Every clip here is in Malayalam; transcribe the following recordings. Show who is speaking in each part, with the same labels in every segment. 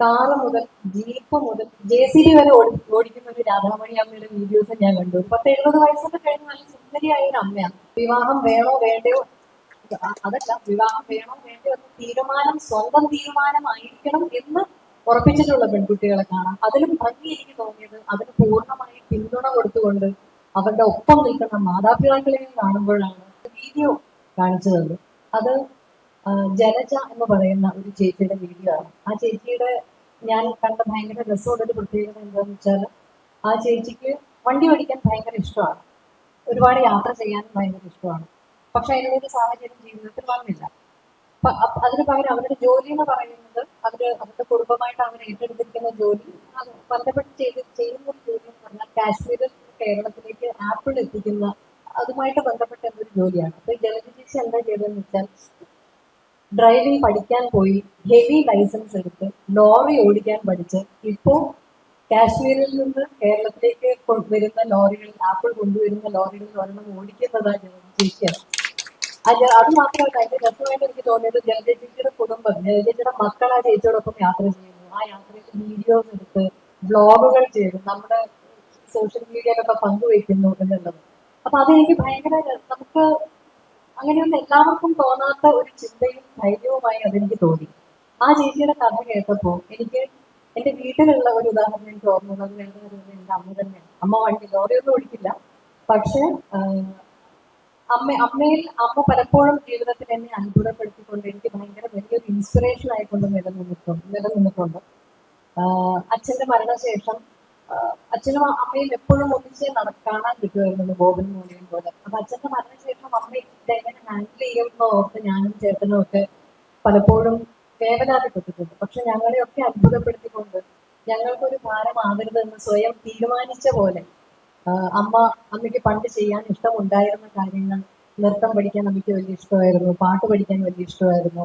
Speaker 1: കാറ് മുതൽ ജീപ്പ് മുതൽ JCB വരെ ഓടിക്കുന്ന ഒരു രാധാമണി അമ്മയുടെ വീഡിയോസ് ഞാൻ കണ്ടു. 10-70 വയസ്സൊക്കെ കഴിഞ്ഞ് നല്ല സുന്ദരിയായ ഒരു അമ്മയാണ്. വിവാഹം വേണോ വേണ്ടയോ, അതല്ല, വിവാഹം വേണോ വേണ്ടയോ എന്ന തീരുമാനം സ്വന്തം തീരുമാനമായിരിക്കണം എന്ന് ഉറപ്പിച്ചിട്ടുള്ള പെൺകുട്ടികളെ കാണാം. അതിലും ഭംഗി എനിക്ക് തോന്നിയത് അതിന് പൂർണ്ണമായി പിന്തുണ കൊടുത്തുകൊണ്ട് അവരുടെ ഒപ്പം നിൽക്കുന്ന മാതാപിതാക്കളെയും കാണുമ്പോഴാണ്. വീഡിയോ കാണിച്ചു തന്നു. അത് ജലജ എന്ന് പറയുന്ന ഒരു ചേച്ചിയുടെ വീഡിയോ ആണ്. ആ ചേച്ചിയുടെ ഞാൻ കണ്ട ഭയങ്കര രസമുള്ള ഒരു പ്രത്യേകത എന്താണെന്ന് വെച്ചാൽ, ആ ചേച്ചിക്ക് വണ്ടി ഓടിക്കാൻ ഭയങ്കര ഇഷ്ടമാണ്. ഒരുപാട് യാത്ര ചെയ്യാൻ ഭയങ്കര ഇഷ്ടമാണ്. പക്ഷെ അതിനൊരു സാഹചര്യം ജീവിതത്തിൽ വന്നില്ല. അതിന് പകരം അവരുടെ ജോലി എന്ന് പറയുന്നത് അവരുടെ കുടുംബമായിട്ട് അവർ ഏറ്റെടുത്തിരിക്കുന്ന ജോലി, അത് ബന്ധപ്പെട്ട് ചെയ്യുന്ന ഒരു ജോലി എന്ന് പറഞ്ഞാൽ കാശ്മീരിൽ കേരളത്തിലേക്ക് ആപ്പിൾ എത്തിക്കുന്ന അതുമായിട്ട് ബന്ധപ്പെട്ട എന്തൊരു ജോലിയാണ്. അപ്പൊ ജലജ ചേച്ചി എന്താ ചെയ്തതെന്ന് വെച്ചാൽ, ഡ്രൈവിംഗ് പഠിക്കാൻ പോയി ഹെവി ലൈസൻസ് എടുത്ത് ലോറി ഓടിക്കാൻ പഠിച്ച് ഇപ്പോൾ കാശ്മീരിൽ നിന്ന് കേരളത്തിലേക്ക് കൊണ്ടുവരുന്ന ലോറികളിൽ, ആപ്പിൾ കൊണ്ടുവരുന്ന ലോറികളിൽ ഒരെണ്ണം ഓടിക്കുന്നതാണ് ജലജ ചേച്ചിയാണ്. അത് മാത്രമല്ല, അതിന്റെ രസമായിട്ട് എനിക്ക് തോന്നിയത് ജലജ ചേച്ചിയുടെ കുടുംബം, ജലജ ചേച്ചിയുടെ മക്കൾ ആ ചേച്ചിയോടൊപ്പം യാത്ര ചെയ്യുന്നു. ആ യാത്രയിൽ വീഡിയോസ് എടുത്ത് വ്ളോഗുകൾ ചെയ്ത് നമ്മുടെ സോഷ്യൽ മീഡിയയിലൊക്കെ പങ്കുവയ്ക്കുന്നു എന്നുള്ളത്. അപ്പൊ അതെനിക്ക് ഭയങ്കര, നമുക്ക് അങ്ങനെയൊന്നും എല്ലാവർക്കും തോന്നാത്ത ഒരു ചിന്തയും ധൈര്യവുമായി അതെനിക്ക് തോന്നി. ആ ചേച്ചിയുടെ കഥ കേട്ടപ്പോ എനിക്ക് എന്റെ വീട്ടിലുള്ള ഒരു ഉദാഹരണം എനിക്ക് ഓർമ്മ വന്നത് വേറെ ആരുമല്ല, എന്റെ അമ്മ തന്നെയാണ്. അമ്മ വണ്ടി ലോറിയൊന്നും ഓടിക്കില്ല. പക്ഷെ അമ്മ പലപ്പോഴും ജീവിതത്തിൽ എന്നെ അത്ഭുതപ്പെടുത്തിക്കൊണ്ട് എനിക്ക് ഭയങ്കര വലിയൊരു ഇൻസ്പിറേഷൻ ആയിക്കൊണ്ട് നിലനിന്നിട്ടുണ്ട്. അച്ഛന്റെ മരണശേഷം അച്ഛനും അമ്മയും എപ്പോഴും ഒന്നിച്ച് കാണാൻ കിട്ടുമായിരുന്നു, ബോബനും മോനെയും പോലെ. അപ്പൊ അച്ഛന്റെ മരണശേഷം അമ്മ ഇതെങ്ങനെ ഹാൻഡിൽ ചെയ്യുമെന്ന് ഓർത്ത് ഞാനും ചേട്ടനും ഒക്കെ പലപ്പോഴും വേവലാതിപ്പെട്ടിട്ടുണ്ട്. പക്ഷെ ഞങ്ങളെയൊക്കെ അത്ഭുതപ്പെടുത്തിക്കൊണ്ട് ഞങ്ങൾക്കൊരു ഭാരമാകരുത് എന്ന് സ്വയം തീരുമാനിച്ച പോലെ അമ്മയ്ക്ക് പണ്ട് ചെയ്യാൻ ഇഷ്ടമുണ്ടായിരുന്ന കാര്യങ്ങൾ, നൃത്തം പഠിക്കാൻ അമ്മയ്ക്ക് വലിയ ഇഷ്ടമായിരുന്നു, പാട്ട് പഠിക്കാൻ വലിയ ഇഷ്ടമായിരുന്നു.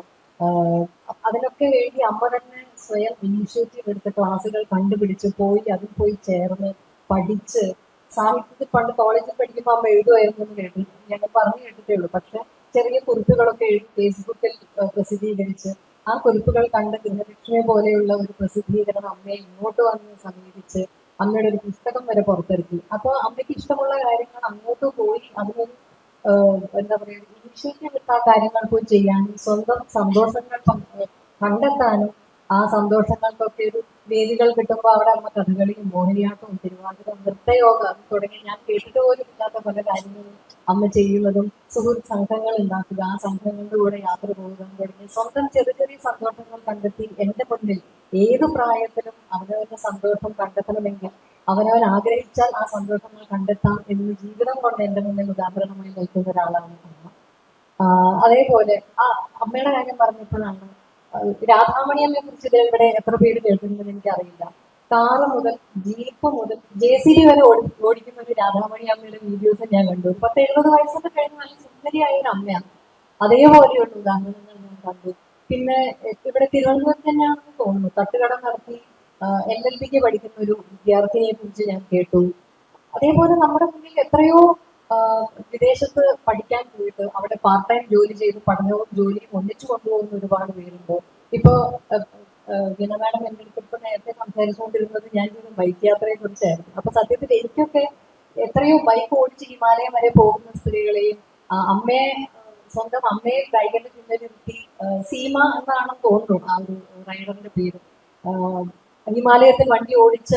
Speaker 1: അതിനൊക്കെ വേണ്ടി അമ്മ തന്നെ സ്വയം ഇനീഷ്യേറ്റീവ് എടുത്ത് ക്ലാസ്സുകൾ കണ്ടുപിടിച്ച് അതിൽ പോയി ചേർന്ന് പഠിച്ച്, സാഹിത്യത്തിൽ പണ്ട് കോളേജിൽ പഠിക്കുമ്പോൾ അമ്മ എഴുതുമായിരുന്നു എന്ന് കേട്ടു, ഞങ്ങൾ പറഞ്ഞു കേട്ടിട്ടേ ഉള്ളൂ. പക്ഷെ ചെറിയ കുറിപ്പുകളൊക്കെ എഴുതി ഫേസ്ബുക്കിൽ പ്രസിദ്ധീകരിച്ച് ആ കുറിപ്പുകൾ കണ്ട് ഗൃഹലക്ഷ്മിയെ പോലെയുള്ള ഒരു പ്രസിദ്ധീകരണം അമ്മയെ ഇങ്ങോട്ട് വന്ന് സമീപിച്ച് അമ്മയുടെ ഒരു പുസ്തകം വരെ പുറത്തിറക്കി. അപ്പോൾ അമ്മയ്ക്ക് ഇഷ്ടമുള്ള കാര്യങ്ങൾ അങ്ങോട്ട് പോയി അതിനൊരു എന്താ പറയുക, ഇനിഷ്യേറ്റീവ് എടുത്ത ആ കാര്യങ്ങൾ പോയി ചെയ്യാനും സ്വന്തം സന്തോഷങ്ങൾ കണ്ടെത്താനും, ആ സന്തോഷങ്ങൾക്കൊക്കെ ഒരു വേദികൾ കിട്ടുമ്പോൾ അവിടെ അമ്മ കഥകളിയും മോഹിനിയാട്ടവും തിരുവാതിര നൃത്തയോഗ തുടങ്ങി ഞാൻ കേട്ടിട്ട് പോലും ഇല്ലാത്ത പല കാര്യങ്ങളും അമ്മ ചെയ്യുന്നതും, സുഹൃത്ത് സംഘങ്ങൾ ഉണ്ടാക്കുക, ആ സംഘങ്ങളുടെ കൂടെ യാത്ര പോകുക തുടങ്ങി സ്വന്തം ചെറിയ ചെറിയ സന്തോഷങ്ങൾ കണ്ടെത്തി എന്റെ മുന്നിൽ ഏത് പ്രായത്തിലും അവനവന്റെ സന്തോഷം കണ്ടെത്തണമെങ്കിൽ അവനവൻ ആഗ്രഹിച്ചാൽ ആ സന്തോഷങ്ങൾ കണ്ടെത്താം എന്ന് ജീവിതം കൊണ്ട് എന്റെ മുന്നിൽ ഉദാഹരണമായി നിൽക്കുന്ന ഒരാളാണ് അമ്മ. അതേപോലെ ആ അമ്മയുടെ കാര്യം പറഞ്ഞപ്പോഴാണ്, രാധാമണിയമ്മയെ കുറിച്ച് ഇവിടെ എത്ര പേര് കേട്ടിട്ടുണ്ടെന്ന് എനിക്കറിയില്ല. കാറ് മുതൽ ജീപ്പ് മുതൽ JCB വരെ ഓടിക്കുന്ന ഒരു രാധാമണി അമ്മയുടെ വീഡിയോസ് ഞാൻ കണ്ടു. 10-70 വയസ്സൊക്കെ കഴിഞ്ഞ് നല്ല സുന്ദരിയായ ഒരു അമ്മയാണ്. അതേപോലെയുള്ള ഉദാഹരണങ്ങൾ ഞാൻ കണ്ടു. പിന്നെ ഇവിടെ തിരുവനന്തപുരത്ത് തന്നെയാണെന്ന് തോന്നുന്നു, തട്ടുകട നടത്തി LLBക്ക് പഠിക്കുന്ന ഒരു വിദ്യാർത്ഥിനിയെ കുറിച്ച് ഞാൻ കേട്ടു. അതേപോലെ നമ്മുടെ മുന്നിൽ എത്രയോ വിദേശത്ത് പഠിക്കാൻ പോയിട്ട് അവിടെ പാർട്ട് ടൈം ജോലി ചെയ്ത് പഠനവും ജോലിയും ഒന്നിച്ചു കൊണ്ടുപോകുന്ന ഒരുപാട് പേരുണ്ട്. ഇപ്പോ വിന മാഡം എൻ്റെ അടുത്ത് ഇപ്പൊ നേരത്തെ സംസാരിച്ചുകൊണ്ടിരുന്നത് ഞാൻ ചെയ്ത ബൈക്ക് യാത്രയെ കുറിച്ചായിരുന്നു. അപ്പൊ സത്യത്തിൽ എനിക്കൊക്കെ എത്രയോ ബൈക്ക് ഓടിച്ച് ഹിമാലയം വരെ പോകുന്ന സ്ത്രീകളെയും അമ്മയെ, സ്വന്തം അമ്മയെ കൈകളുടെ പിന്നിലിരുത്തി, സീമ എന്നാണെന്ന് തോന്നുന്നു ആ ഒരു റൈഡറിന്റെ പേര്, ഹിമാലയത്തിൽ വണ്ടി ഓടിച്ച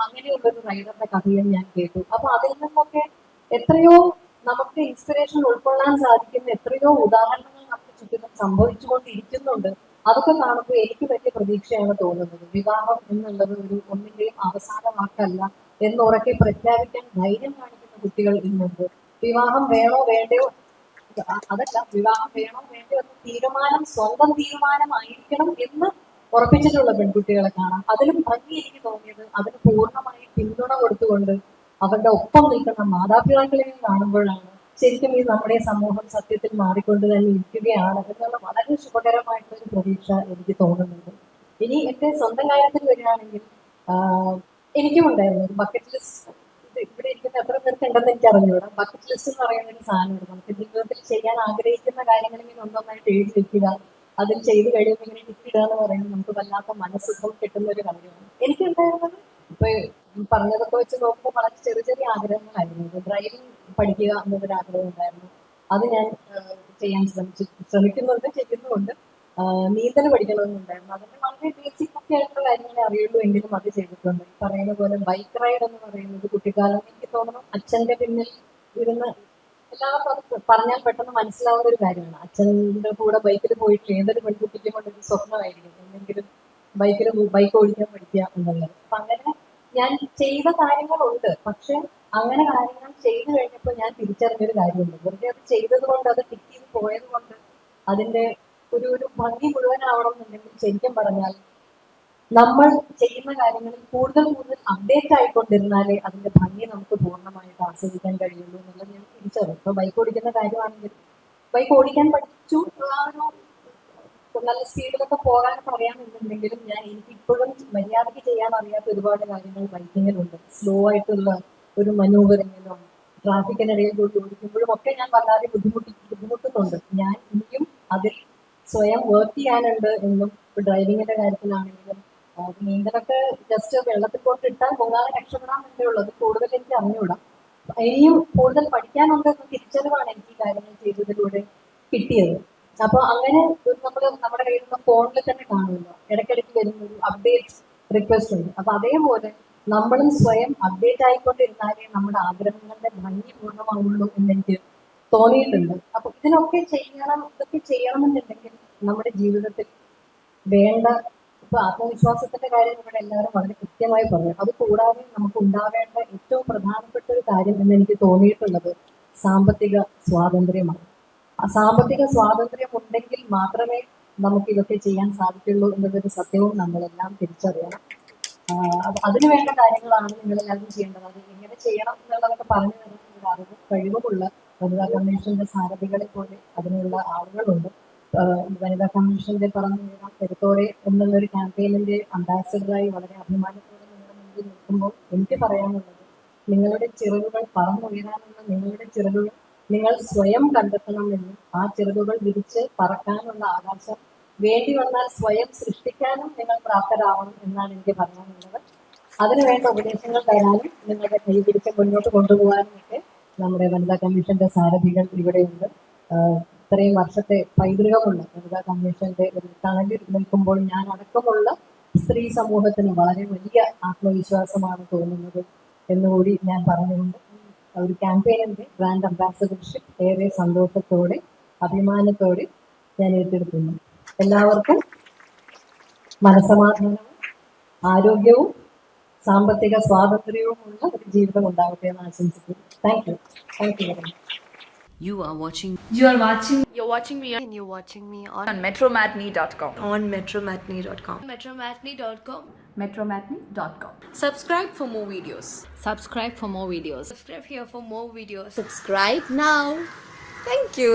Speaker 1: അങ്ങനെയുള്ള ഒരു റൈഡറിന്റെ കഥയും ഞാൻ കേട്ടു. അപ്പൊ അതിൽ നിന്നൊക്കെ എത്രയോ നമുക്ക് ഇൻസ്പിറേഷൻ ഉൾക്കൊള്ളാൻ സാധിക്കുന്ന എത്രയോ ഉദാഹരണങ്ങൾ നമുക്ക് ചുറ്റിലും സംഭവിച്ചുകൊണ്ടിരിക്കുന്നുണ്ട്. അതൊക്കെ കാണുമ്പോൾ എനിക്ക് വലിയ പ്രതീക്ഷയാണ് തോന്നുന്നത്. വിവാഹം എന്നുള്ളത് ഒന്നിന്റെയും അവസാന വാക്കല്ല എന്ന് ഉറക്കെ പ്രഖ്യാപിക്കാൻ ധൈര്യം കാണിക്കുന്ന കുട്ടികൾ ഇന്നുണ്ട്. വിവാഹം വേണോ വേണ്ടയോ, അതല്ല, വിവാഹം വേണോ വേണ്ടയോ എന്ന തീരുമാനം സ്വന്തം തീരുമാനമായിരിക്കണം എന്ന് ഉറപ്പിച്ചിട്ടുള്ള പെൺകുട്ടികളെ കാണാം. അതിലും ഭംഗി എനിക്ക് തോന്നിയത് അതിന് പൂർണ്ണമായി പിന്തുണ കൊടുത്തുകൊണ്ട് അവരുടെ ഒപ്പം നിൽക്കുന്ന മാതാപിതാക്കളെയും കാണുമ്പോഴാണ് ശരിക്കും ഈ നമ്മുടെ സമൂഹം സത്യത്തിൽ മാറിക്കൊണ്ട് തന്നെ ഇരിക്കുകയാണ് എന്നുള്ള വളരെ ശുഭകരമായിട്ടുള്ള ഒരു പ്രതീക്ഷ എനിക്ക് തോന്നുന്നുണ്ട്. ഇനി എന്റെ സ്വന്തം കാര്യത്തിൽ വരികയാണെങ്കിൽ എനിക്കും ഉണ്ടായിരുന്നു ഒരു ബക്കറ്റ് ലിസ്റ്റ്. ഇവിടെ ഇരിക്കുന്ന എത്ര പേർക്ക് ഉണ്ടെന്ന് എനിക്ക് അറിഞ്ഞൂടാ. ബക്കറ്റ് ലിസ്റ്റ് എന്ന് പറയുന്ന ഒരു സാധനമുണ്ട്. നമുക്ക് ജീവിതത്തിൽ ചെയ്യാൻ ആഗ്രഹിക്കുന്ന കാര്യങ്ങൾ ഇങ്ങനെ ഒന്നൊന്നായിട്ട് എഴുതി വെക്കുക, അതിൽ ചെയ്ത് കഴിയുമ്പോൾ ഇങ്ങനെ കിട്ടിടുക എന്ന് പറയുന്നത് നമുക്ക് വല്ലാത്ത മനസ്സുഖം കിട്ടുന്ന ഒരു കാര്യമാണ്. എനിക്കുണ്ടായിരുന്നത് ഇപ്പൊ പറഞ്ഞതൊക്കെ വെച്ച് നോക്കുമ്പോൾ വളരെ ചെറിയ ചെറിയ ആഗ്രഹങ്ങളായിരുന്നു. ഡ്രൈവിംഗ് പഠിക്കുക എന്നൊരു ആഗ്രഹം ഉണ്ടായിരുന്നു. അത് ഞാൻ ചെയ്യാൻ ശ്രമിക്കുന്നുണ്ട്, ചെയ്യുന്നുമുണ്ട്. നീന്തൽ പഠിക്കണമെന്നുണ്ടായിരുന്നു. അതിന്റെ വളരെ ബേസിക് ഒക്കെ ആയിട്ടുള്ള കാര്യങ്ങളെ അറിയുള്ളൂ, എങ്കിലും അത് ചെയ്തിട്ടുണ്ട്. ഈ പറയുന്ന പോലെ ബൈക്ക് റൈഡ് എന്ന് പറയുന്നത് കുട്ടിക്കാലം എനിക്ക് തോന്നുന്നു അച്ഛന്റെ പിന്നിൽ ഇരുന്ന് എല്ലാവർക്കും അത് പറഞ്ഞാൽ പെട്ടെന്ന് മനസ്സിലാവുന്ന ഒരു കാര്യമാണ്. അച്ഛൻ്റെ കൂടെ ബൈക്കിൽ പോയിട്ട് ഏതൊരു പെൺകുട്ടിക്കും കൊണ്ടൊരു സ്വപ്നമായിരിക്കും എന്തെങ്കിലും ബൈക്ക് ഓടിക്കാൻ പഠിക്കുക എന്നുള്ളത്. അപ്പൊ അങ്ങനെ ഞാൻ ചെയ്ത കാര്യങ്ങളുണ്ട്. പക്ഷെ അങ്ങനെ കാര്യങ്ങൾ ചെയ്തു കഴിഞ്ഞപ്പോൾ ഞാൻ തിരിച്ചറിഞ്ഞൊരു കാര്യമുണ്ട്. വെറുതെ അത് ചെയ്തത് കൊണ്ട്, അത് ടിക്ക് ചെയ്ത് പോയത് കൊണ്ട് അതിന്റെ ഒരു ഭംഗി മുഴുവനാവണം എന്നുണ്ടെങ്കിൽ ശരിക്കും പറഞ്ഞാൽ നമ്മൾ ചെയ്യുന്ന കാര്യങ്ങളിൽ കൂടുതൽ കൂടുതൽ അപ്ഡേറ്റ് ആയിക്കൊണ്ടിരുന്നാലേ അതിന്റെ ഭംഗി നമുക്ക് പൂർണ്ണമായിട്ട് ആസ്വദിക്കാൻ കഴിയുള്ളൂ എന്നുള്ളത് ഞാൻ തിരിച്ചറിയും. ഇപ്പൊ ബൈക്ക് ഓടിക്കുന്ന കാര്യമാണെങ്കിൽ ബൈക്ക് ഓടിക്കാൻ പഠിച്ചു, ആ ഒരു നല്ല സ്പീഡിലൊക്കെ പോകാനൊക്കെ അറിയാമെന്നുണ്ടെങ്കിലും എനിക്ക് ഇപ്പോഴും മര്യാദയ്ക്ക് ചെയ്യാൻ അറിയാത്ത ഒരുപാട് കാര്യങ്ങൾ ബൈക്കിങ്ങിലുണ്ട്. സ്ലോ ആയിട്ടുള്ള ഒരു മനൂവറിങ്ങിലും ട്രാഫിക്കിനിടയിൽ കൊണ്ട് ഓടിക്കുമ്പോഴും ഒക്കെ ഞാൻ വല്ലാതെ ബുദ്ധിമുട്ടുന്നുണ്ട്. ഞാൻ ഇനിയും അതിൽ സ്വയം വർക്ക് ചെയ്യാനുണ്ട് എന്നും. ഇപ്പൊ ഡ്രൈവിങ്ങിന്റെ കാര്യത്തിലാണെങ്കിലും നീന്തലൊക്കെ ജസ്റ്റ് വെള്ളത്തിൽ കൊണ്ടിട്ടാൽ പോകാതെ രക്ഷപ്പെടാൻ വേണ്ടി ഉള്ളത്. കൂടുതൽ എനിക്ക് അറിഞ്ഞുകൂടാ. ഇനിയും കൂടുതൽ പഠിക്കാനുണ്ട് എന്ന തിരിച്ചറിവാണ് എനിക്ക് ഈ കാര്യങ്ങൾ ചെയ്തതിലൂടെ കിട്ടിയത്. അപ്പൊ അങ്ങനെ നമ്മുടെ കയ്യിലുള്ള ഫോണിൽ തന്നെ കാണുമല്ലോ, ഇടയ്ക്കിടയ്ക്ക് വരുന്ന ഒരു അപ്ഡേറ്റ് റിക്വസ്റ്റ് ഉണ്ട്. അപ്പൊ അതേപോലെ നമ്മളും സ്വയം അപ്ഡേറ്റ് ആയിക്കൊണ്ടിരുന്നാലേ നമ്മുടെ ആഗ്രഹങ്ങളുടെ ഭംഗി പൂർണ്ണമാവുള്ളൂ എന്നെനിക്ക് തോന്നിയിട്ടുണ്ട്. അപ്പൊ ഇതൊക്കെ ചെയ്യണമെന്നുണ്ടെങ്കിൽ നമ്മുടെ ജീവിതത്തിൽ വേണ്ട, ഇപ്പൊ ആത്മവിശ്വാസത്തിന്റെ കാര്യം ഇവിടെ എല്ലാവരും വളരെ കൃത്യമായി പറഞ്ഞു. അത് കൂടാതെ നമുക്ക് ഉണ്ടാവേണ്ട ഏറ്റവും പ്രധാനപ്പെട്ട ഒരു കാര്യം എന്ന് എനിക്ക് തോന്നിയിട്ടുള്ളത് സാമ്പത്തിക സ്വാതന്ത്ര്യമാണ്. ആ സാമ്പത്തിക സ്വാതന്ത്ര്യം ഉണ്ടെങ്കിൽ മാത്രമേ നമുക്ക് ഇതൊക്കെ ചെയ്യാൻ സാധിക്കുള്ളൂ എന്നതൊരു സത്യവും നമ്മളെല്ലാം തിരിച്ചറിയണം. അതിനു വേണ്ട കാര്യങ്ങളാണ് നിങ്ങളെല്ലാവരും ചെയ്യേണ്ടത്. അത് എങ്ങനെ ചെയ്യണം എന്നുള്ളതൊക്കെ പറഞ്ഞു തരുന്ന ഒരു അറിവും കഴിവുമുള്ള വനിതാ കമ്മീഷന്റെ സാരഥികളെ പോലെ അതിനുള്ള ആളുകളുണ്ട്. വനിതാ കമ്മീഷന്റെ പറഞ്ഞു തരാം പെരുത്തോടെ എന്നുള്ളൊരു ക്യാമ്പയിനിന്റെ അംബാസിഡറായി വളരെ അഭിമാനത്തോടെ നിങ്ങളുടെ മുമ്പിൽ നിൽക്കുമ്പോൾ എനിക്ക് പറയാനുള്ളത്, നിങ്ങളുടെ ചിറകുകൾ പറന്നുയരാനുള്ള നിങ്ങളുടെ ചിറകുകൾ നിങ്ങൾ സ്വയം കണ്ടെത്തണമെന്നും ആ ചിറകുകൾ വിരിച്ച് പറക്കാനുള്ള ആകാശം വേണ്ടി വന്നാൽ സ്വയം സൃഷ്ടിക്കാനും നിങ്ങൾ പ്രാപ്തരാവണം എന്നാണ് എനിക്ക് പറയാനുള്ളത്. അതിനുവേണ്ട ഉപദേശങ്ങൾ തരാനും നിങ്ങളുടെ കൈ പിടിച്ച് മുന്നോട്ട് കൊണ്ടുപോകാനും ഒക്കെ നമ്മുടെ വനിതാ കമ്മീഷന്റെ സാരഥികൾ ഇവിടെയുണ്ട്. ഇത്രയും വർഷത്തെ പൈതൃകമുള്ള വനിതാ കമ്മീഷന്റെ ഒരു തണലിൽ നിൽക്കുമ്പോൾ ഞാൻ അടക്കമുള്ള സ്ത്രീ സമൂഹത്തിന് വളരെ വലിയ ആത്മവിശ്വാസമാണ് തോന്നുന്നത് എന്നുകൂടി ഞാൻ പറഞ്ഞുകൊണ്ട് ഒരു ക്യാമ്പയിനിന്റെ ബ്രാൻഡ് അംബാസഡർഷിപ്പ് ഏറെ സന്തോഷത്തോടെ അഭിമാനത്തോടെ ഞാൻ ഏറ്റെടുക്കുന്നു. എല്ലാവർക്കും മനസ്സമാധാനവും ആരോഗ്യവും സാമ്പത്തിക സ്വാതന്ത്ര്യവുമുള്ള ഒരു ജീവിതം ഉണ്ടാവട്ടെ എന്ന് ആശംസിക്കുന്നു. Thank you very much.
Speaker 2: You're watching
Speaker 3: me
Speaker 2: on metromatney.com.
Speaker 3: on metromatney.com.
Speaker 2: Metromatney.com.
Speaker 3: Subscribe for more videos.
Speaker 2: Subscribe for more videos.
Speaker 3: Subscribe here for more videos.
Speaker 4: Subscribe now. Thank you.